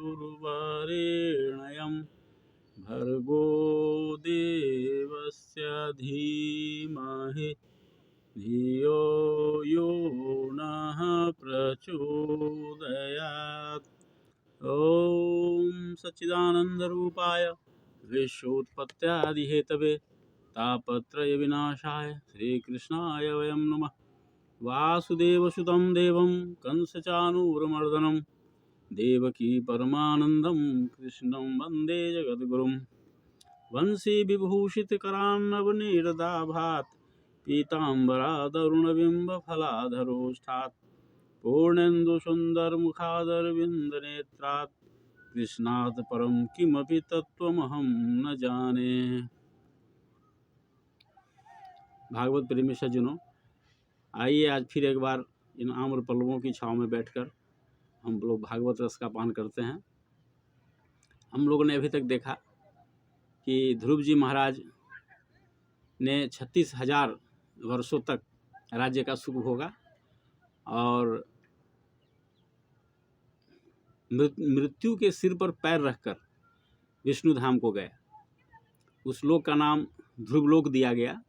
भर्गोर्वरेण्यं भर्गो देवस्य धीमहि धियो यो नः प्रचोदयात्। ओम सच्चिदानंदरूपाय विश्वोत्पत्त्यादिहेतवे तापत्रय विनाशाय श्रीकृष्णाय वयं नमः। वासुदेवसुतं देवं कंसचाणूरमर्दनं देवकी परमानन्दं कृष्णं वन्दे जगद्गुरुं। वंशी विभूषितकरान्नवनीरदाभात् पीताम्बरादरुणबिम्बफलाधरोष्ठात् पूर्णेन्दुसुन्दरमुखादरविन्दनेत्रात् कृष्णात् परं किमपि तत्त्वमहं न जाने। भागवत प्रेमी सज्जनों, आइए आज फिर एक बार इन आम्र पल्लवों की छाँव में बैठकर हम लोग भागवत रस का पान करते हैं। हम लोगों ने अभी तक देखा कि ध्रुव जी महाराज ने 36,000 वर्षों तक राज्य का सुख भोगा और मृत्यु के सिर पर पैर रखकर विष्णु धाम को गए। उस लोक का नाम ध्रुवलोक दिया गया।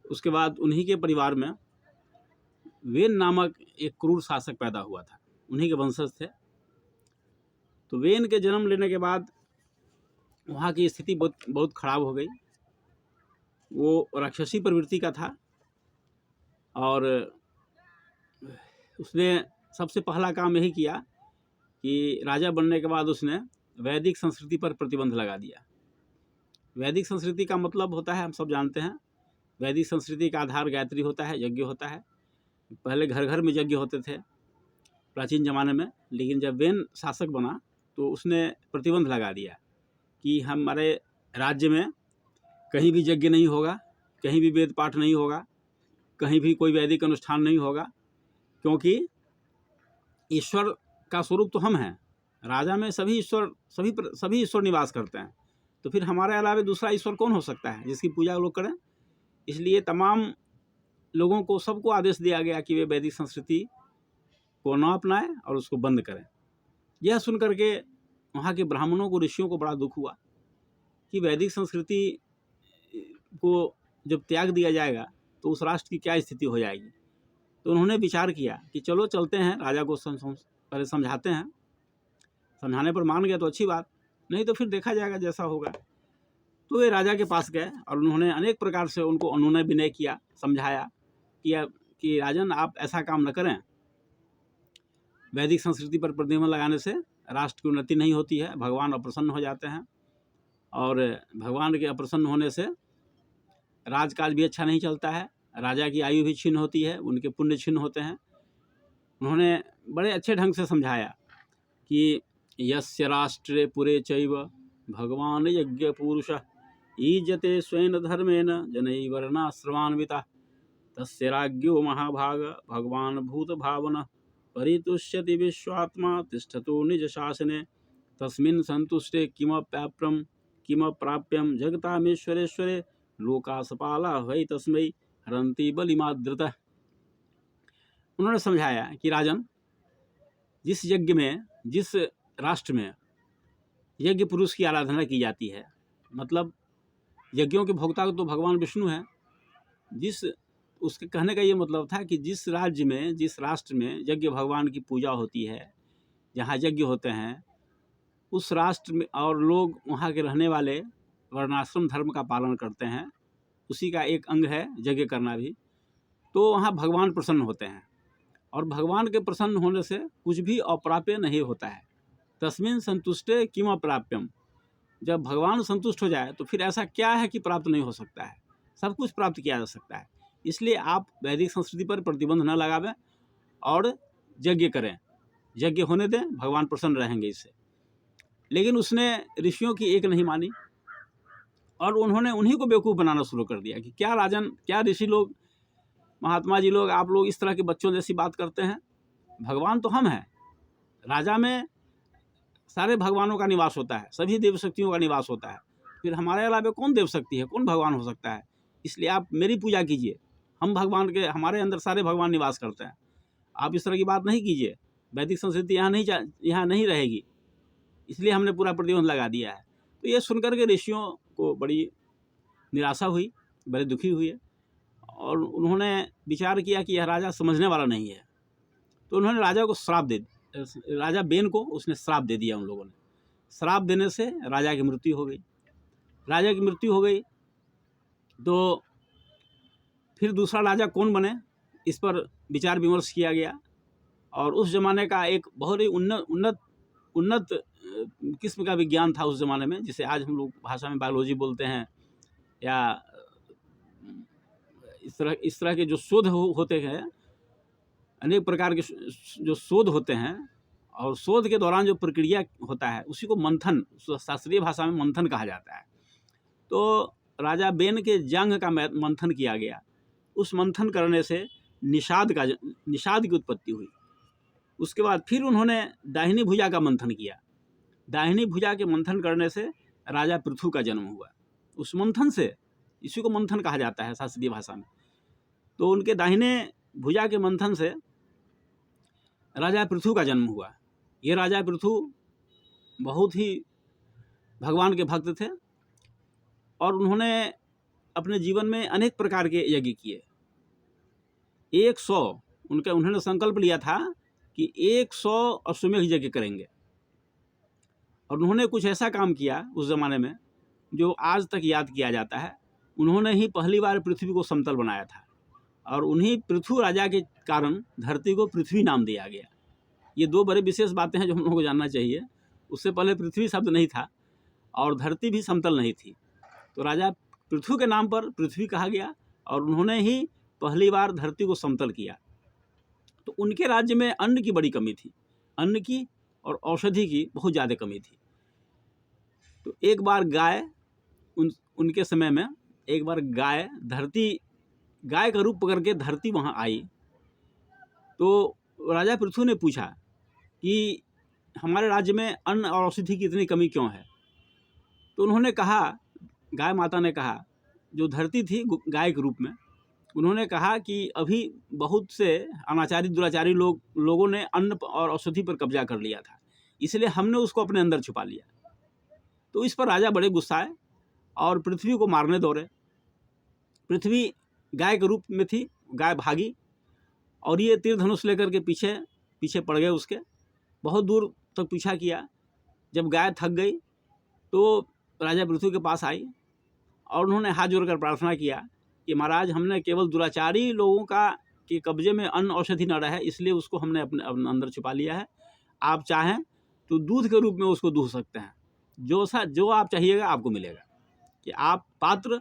उसके बाद उन्हीं के परिवार में वेन नामक एक क्रूर शासक पैदा हुआ था, उन्हीं के वंशज थे। तो वेन के जन्म लेने के बाद वहाँ की स्थिति बहुत खराब हो गई। वो राक्षसी प्रवृत्ति का था और उसने सबसे पहला काम यही किया कि राजा बनने के बाद उसने वैदिक संस्कृति पर प्रतिबंध लगा दिया। वैदिक संस्कृति का मतलब होता है, हम सब जानते हैं, वैदिक संस्कृति का आधार गायत्री होता है, यज्ञ होता है। पहले घर घर में यज्ञ होते थे प्राचीन ज़माने में, लेकिन जब वेन शासक बना तो उसने प्रतिबंध लगा दिया कि हमारे राज्य में कहीं भी यज्ञ नहीं होगा, कहीं भी वेद पाठ नहीं होगा, कहीं भी कोई वैदिक अनुष्ठान नहीं होगा, क्योंकि ईश्वर का स्वरूप तो हम हैं। राजा में सभी ईश्वर निवास करते हैं, तो फिर हमारे अलावा दूसरा ईश्वर कौन हो सकता है जिसकी पूजा लोग करें। इसलिए तमाम लोगों को, सबको आदेश दिया गया कि वे वैदिक संस्कृति को न अपनाएं और उसको बंद करें। यह सुन करके वहाँ के ब्राह्मणों को, ऋषियों को बड़ा दुख हुआ कि वैदिक संस्कृति को जब त्याग दिया जाएगा तो उस राष्ट्र की क्या स्थिति हो जाएगी। तो उन्होंने विचार किया कि चलो चलते हैं, राजा को पहले समझाते हैं, समझाने पर मान गया तो अच्छी बात, नहीं तो फिर देखा जाएगा जैसा होगा। तो वे राजा के पास गए और उन्होंने अनेक प्रकार से उनको अनुनय विनय किया, समझाया कि राजन आप ऐसा काम न करें, वैदिक संस्कृति पर प्रतिबंध लगाने से राष्ट्र की उन्नति नहीं होती है, भगवान अप्रसन्न हो जाते हैं और भगवान के अप्रसन्न होने से राजकाज भी अच्छा नहीं चलता है, राजा की आयु भी छीन होती है, उनके पुण्य छीन होते हैं। उन्होंने बड़े अच्छे ढंग से समझाया कि यस्य राष्ट्रे पुरे चैव भगवान यज्ञ पुरुष ईजते स्वेन धर्मेण जनैः वर्णाश्रमान्विता तस्य राज्ञो महाभाग भगवान भूत भावन परितुष्यति विश्वात्मा तिष्ठतो निज शासने तस्मिन् संतुष्टे किमप्राप्यम जगतामीश्वरेश्वरे लोकासपाला वै तस्मै हरन्ति बलिमाद्रतः। उन्होंने समझाया कि राजन, जिस यज्ञ में, जिस राष्ट्र में यज्ञ पुरुष की आराधना की जाती है, मतलब यज्ञों के भोक्ता तो भगवान विष्णु हैं, उसके कहने का ये मतलब था कि जिस राज्य में, जिस राष्ट्र में यज्ञ भगवान की पूजा होती है, जहाँ यज्ञ होते हैं, उस राष्ट्र में और लोग वहाँ के रहने वाले वर्णाश्रम धर्म का पालन करते हैं, उसी का एक अंग है यज्ञ करना भी, तो वहाँ भगवान प्रसन्न होते हैं और भगवान के प्रसन्न होने से कुछ भी अप्राप्य नहीं होता है। तस्मिन् संतुष्टे किम अप्राप्यम, जब भगवान संतुष्ट हो जाए तो फिर ऐसा क्या है कि प्राप्त नहीं हो सकता है, सब कुछ प्राप्त किया जा सकता है। इसलिए आप वैदिक संस्कृति पर प्रतिबंध न लगावें और यज्ञ करें, यज्ञ होने दें, भगवान प्रसन्न रहेंगे इससे। लेकिन उसने ऋषियों की एक नहीं मानी और उन्होंने उन्हीं को बेवकूफ़ बनाना शुरू कर दिया कि क्या राजन, क्या ऋषि लोग, महात्मा जी लोग, आप लोग इस तरह के बच्चों जैसी बात करते हैं। भगवान तो हम हैं, राजा में सारे भगवानों का निवास होता है, सभी देव शक्तियों का निवास होता है, फिर हमारे अलावा कौन देव शक्ति है, कौन भगवान हो सकता है। इसलिए आप मेरी पूजा कीजिए, हम भगवान के, हमारे अंदर सारे भगवान निवास करते हैं, आप इस तरह की बात नहीं कीजिए। वैदिक संस्कृति यहाँ नहीं रहेगी, इसलिए हमने पूरा प्रतिबंध लगा दिया है। तो ये सुनकर के ऋषियों को बड़ी निराशा हुई, बड़े दुखी हुए और उन्होंने विचार किया कि यह राजा समझने वाला नहीं है। तो उन्होंने राजा बेन को उसने श्राप दे दिया। उन लोगों ने श्राप देने से राजा की मृत्यु हो गई। राजा की मृत्यु हो गई तो फिर दूसरा राजा कौन बने, इस पर विचार विमर्श किया गया। और उस ज़माने का एक बहुत ही उन्नत किस्म का विज्ञान था उस ज़माने में, जिसे आज हम लोग भाषा में बायोलॉजी बोलते हैं, या इस तरह के जो शोध होते हैं, अनेक प्रकार के जो शोध होते हैं, और शोध के दौरान जो प्रक्रिया होता है उसी को मंथन, शास्त्रीय भाषा में मंथन कहा जाता है। तो राजा बेन के जंग का मंथन किया गया। उस मंथन करने से निषाद की उत्पत्ति हुई। उसके बाद फिर उन्होंने दाहिनी भुजा का मंथन किया। दाहिनी भुजा के मंथन करने से राजा पृथु का जन्म हुआ। उस मंथन से, इसी को मंथन कहा जाता है शास्त्रीय भाषा में। तो उनके दाहिने भुजा के मंथन से राजा पृथु का जन्म हुआ। ये राजा पृथु बहुत ही भगवान के भक्त थे और उन्होंने अपने जीवन में अनेक प्रकार के यज्ञ किए। 100 उन्होंने संकल्प लिया था कि 100 अश्वमेध यज्ञ करेंगे। और उन्होंने कुछ ऐसा काम किया उस ज़माने में जो आज तक याद किया जाता है। उन्होंने ही पहली बार पृथ्वी को समतल बनाया था और उन्हीं पृथु राजा के कारण धरती को पृथ्वी नाम दिया गया। ये दो बड़े विशेष बातें हैं जो हम लोगों को जानना चाहिए। उससे पहले पृथ्वी शब्द नहीं था और धरती भी समतल नहीं थी। तो राजा पृथु के नाम पर पृथ्वी कहा गया और उन्होंने ही पहली बार धरती को समतल किया। तो उनके राज्य में अन्न की बड़ी कमी थी, अन्न की और औषधि की बहुत ज़्यादा कमी थी। तो एक बार गाय, उनके समय में एक बार गाय का रूप पकड़ के धरती वहाँ आई। तो राजा पृथु ने पूछा कि हमारे राज्य में अन्न और औषधि की इतनी कमी क्यों है। तो उन्होंने कहा, गाय माता ने कहा, जो धरती थी गाय के रूप में, उन्होंने कहा कि अभी बहुत से अनाचारी दुराचारी लोगों ने अन्न और औषधि पर कब्जा कर लिया था, इसलिए हमने उसको अपने अंदर छुपा लिया। तो इस पर राजा बड़े गुस्साए और पृथ्वी को मारने दौड़े। पृथ्वी गाय के रूप में थी, गाय भागी और ये तीर धनुष लेकर के पीछे पड़ गए उसके। बहुत दूर तक पीछा किया। जब गाय थक गई तो राजा पृथ्वी के पास आई और उन्होंने हाथ जोड़कर प्रार्थना किया कि महाराज, हमने केवल दुराचारी लोगों के कब्जे में अन्न औषधि न रहे, इसलिए उसको हमने अपने अंदर छुपा लिया है। आप चाहें तो दूध के रूप में उसको दूह सकते हैं। जो आप चाहिएगा आपको मिलेगा। कि आप पात्र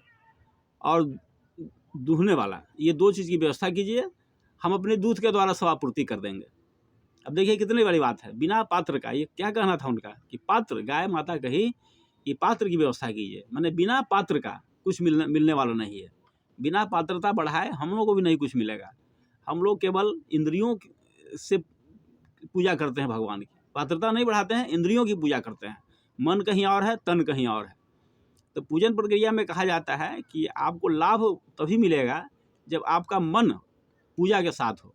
और दूहने वाला, ये दो चीज़ की व्यवस्था कीजिए, हम अपने दूध के द्वारा सब आपूर्ति कर देंगे। अब देखिए कितनी बड़ी बात है। बिना पात्र का, ये क्या कहना था उनका कि पात्र, गाय माता कही कि पात्र की व्यवस्था कीजिए, माने बिना पात्र का कुछ मिलने वाला नहीं है। बिना पात्रता बढ़ाए हम लोगों को भी नहीं कुछ मिलेगा। हम लोग केवल इंद्रियों से पूजा करते हैं भगवान की, पात्रता नहीं बढ़ाते हैं, इंद्रियों की पूजा करते हैं। मन कहीं और है, तन कहीं और है। तो पूजन प्रक्रिया में कहा जाता है कि आपको लाभ तभी मिलेगा जब आपका मन पूजा के साथ हो।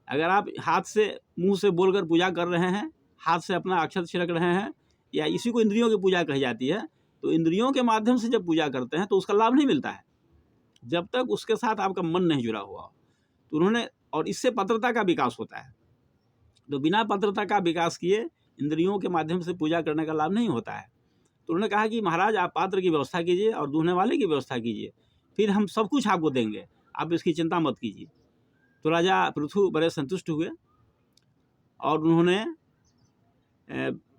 अगर आप हाथ से, मुंह से बोलकर पूजा कर रहे हैं, हाथ से अपना अक्षत छिड़क रहे हैं, या इसी को इंद्रियों की पूजा कही जाती है, तो इंद्रियों के माध्यम से जब पूजा करते हैं तो उसका लाभ नहीं मिलता है जब तक उसके साथ आपका मन नहीं जुड़ा हुआ। तो उन्होंने, और इससे पात्रता का विकास होता है। तो बिना पात्रता का विकास किए इंद्रियों के माध्यम से पूजा करने का लाभ नहीं होता है। तो उन्होंने कहा कि महाराज, आप पात्र की व्यवस्था कीजिए और दूहने वाले की व्यवस्था कीजिए, फिर हम सब कुछ आपको देंगे, आप इसकी चिंता मत कीजिए। तो राजा पृथु बड़े संतुष्ट हुए और उन्होंने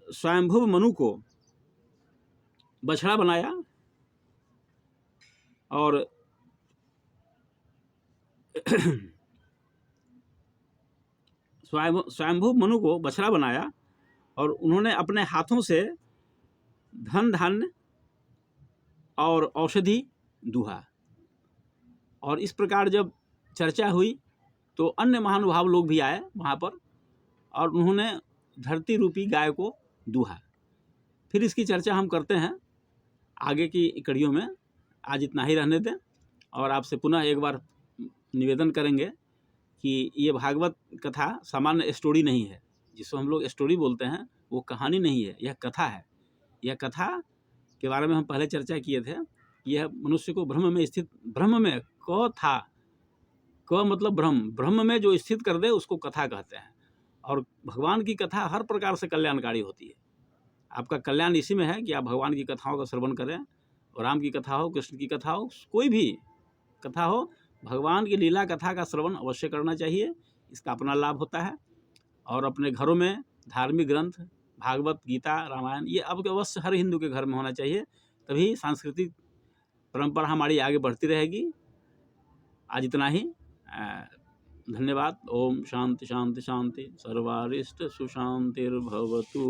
स्वयंभुव मनु को बछड़ा बनाया और स्वयंभुव मनु को बछड़ा बनाया और उन्होंने अपने हाथों से धन धान्य और औषधि दूहा। और इस प्रकार जब चर्चा हुई तो अन्य महानुभाव लोग भी आए वहाँ पर और उन्होंने धरती रूपी गाय को दूहा। फिर इसकी चर्चा हम करते हैं आगे की कड़ियों में। आज इतना ही रहने दें और आपसे पुनः एक बार निवेदन करेंगे कि ये भागवत कथा सामान्य स्टोरी नहीं है, जिसको हम लोग स्टोरी बोलते हैं, वो कहानी नहीं है, यह कथा है। यह कथा के बारे में हम पहले चर्चा किए थे कि यह मनुष्य को ब्रह्म में स्थित, ब्रह्म में क था, क मतलब ब्रह्म, ब्रह्म में जो स्थित कर दे उसको कथा कहते हैं। और भगवान की कथा हर प्रकार से कल्याणकारी होती है। आपका कल्याण इसी में है कि आप भगवान की कथाओं का श्रवण करें, और राम की कथा हो, कृष्ण की कथा हो, कोई भी कथा हो, भगवान की लीला कथा का श्रवण अवश्य करना चाहिए। इसका अपना लाभ होता है। और अपने घरों में धार्मिक ग्रंथ, भागवत, गीता, रामायण, ये अब अवश्य हर हिंदू के घर में होना चाहिए, तभी सांस्कृतिक परंपरा हमारी आगे बढ़ती रहेगी। आज इतना ही, धन्यवाद। ओम शांति शांति शांति, सर्वारिष्ट सुशांतिर्भवतु।